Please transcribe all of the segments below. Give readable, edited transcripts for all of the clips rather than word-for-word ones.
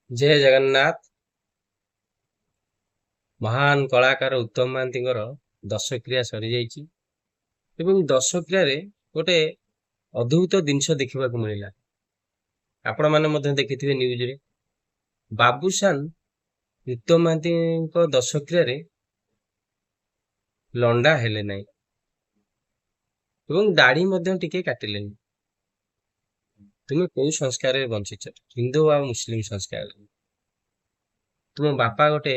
ଜୟ ଜଗନ୍ନାଥ। ମହାନ କଳାକାର ଉତ୍ତମ ମହାନ୍ତିଙ୍କର ଦଶକ୍ରିୟା ସରିଯାଇଛି ଏବଂ ଦଶକ୍ରିୟାରେ ଗୋଟେ ଅଦ୍ଭୁତ ଜିନିଷ ଦେଖିବାକୁ ମିଳିଲା। ଆପଣମାନେ ମଧ୍ୟ ଦେଖିଥିବେ ନ୍ୟୁଜରେ। ବାବୁସାନ ଉତ୍ତମ ମହାନ୍ତିଙ୍କ ଦଶକ୍ରିୟାରେ ଲଣ୍ଡା ହେଲେ ନାହିଁ ଏବଂ ଦାଢି ମଧ୍ୟ ଟିକେ କାଟିଲେନି। ତୁମେ କୋଉ ସଂସ୍କାରରେ ବଞ୍ଚିଛ? ହିନ୍ଦୁ ଆଉ ମୁସଲିମ ସଂସ୍କାରରେ। ତୁମ ବାପା ଗୋଟେ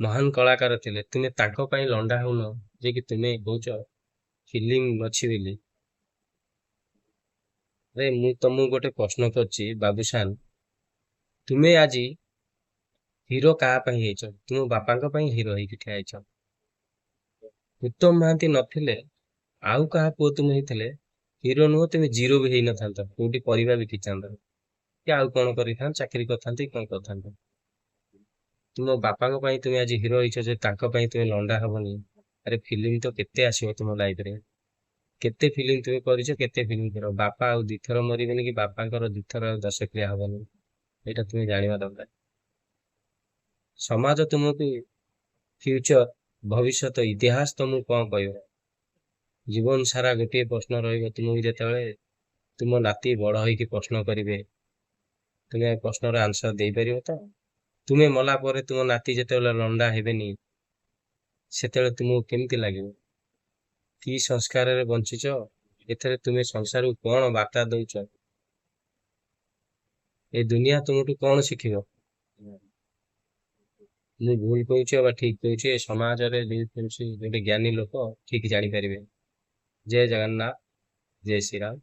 ମହାନ କଳାକାର ଥିଲେ, ତୁମେ ତାଙ୍କ ପାଇଁ ଲଣ୍ଡା ହଉନ, ଯେ କି ତୁମେ କହୁଛ ଫିଲିଙ୍ଗ ଅଛି ବୋଲି। ଆରେ ମୁଁ ତମକୁ ଗୋଟେ ପ୍ରଶ୍ନ କରୁଛି ବାବୁସାନ, ତୁମେ ଆଜି ହିରୋ କାହା ପାଇଁ ହେଇଛ? ତୁମ ବାପାଙ୍କ ପାଇଁ ହିରୋ ହେଇକି ଠିଆ ହେଇଛ। ଉତ୍ତମ ମହାନ୍ତି ନଥିଲେ ଆଉ କାହା ପୁଅ ତୁମେ ହେଇଥିଲେ ହିରୋ ନୁହଁ, ତୁମେ ଜିରୋ ବି ହେଇନଥାନ୍ତ, କୋଉଠି ପରିବା ବିକିଥାନ୍ତ କି ଆଉ କଣ କରିଥାନ୍ତ, ଚାକିରି କରିଥାନ୍ତ କି କଣ କରିଥାନ୍ତ। ତୁମ ବାପାଙ୍କ ପାଇଁ ତୁମେ ଆଜି ହିରୋ ହେଇଛ, ଯେ ତାଙ୍କ ପାଇଁ ତୁମେ ଲଣ୍ଡା ହବନି। ଆରେ ଫିଲ୍ମ ତ କେତେ ଆସିବ ତୁମ ଲାଇଫରେ, କେତେ ଫିଲ୍ମ ତୁମେ କରିଛ, କେତେ ଫିଲ୍ମ କର। ବାପା ଆଉ ଦିଥର ମରିବେନି କି ବାପାଙ୍କର ଦିଥର ଆଉ ଦଶକ୍ରିୟା ହବନି, ଏଇଟା ତୁମେ ଜାଣିବା ଦରକାର। ସମାଜ ତୁମକୁ ଫ୍ୟୁଚର, ଭବିଷ୍ୟତ, ଇତିହାସ ତମକୁ କଣ କହିବ? ଜୀବନ ସାରା ଗୋଟିଏ ପ୍ରଶ୍ନ ରହିବ ତୁମକୁ। ଯେତେବେଳେ ତୁମ ନାତି ବଡ ହେଇକି ପ୍ରଶ୍ନ କରିବେ, ତୁମେ ଏ ପ୍ରଶ୍ନର ଆନ୍ସର ଦେଇପାରିବ ତ? ତୁମେ ମଲା ପରେ ତୁମ ନାତି ଯେତେବେଳେ ଲଣ୍ଡା ହେବେନି, ସେତେବେଳେ ତୁମକୁ କେମିତି ଲାଗିବ? କି ସଂସ୍କାରରେ ବଞ୍ଚିଛ? ଏଥିରେ ତୁମେ ସଂସାରକୁ କଣ ବାର୍ତ୍ତା ଦଉଛ? ଏ ଦୁନିଆ ତୁମଠୁ କଣ ଶିଖିବ? ମୁଁ ଭୁଲ କହୁଛି ବା ଠିକ କହୁଛି, ଏ ସମାଜରେ ଗୋଟେ ଜ୍ଞାନୀ ଲୋକ ଠିକ ଜାଣିପାରିବେ। ଜୟ ଜଗନ୍ନାଥ, ଜୟ ଶ୍ରୀରାମ।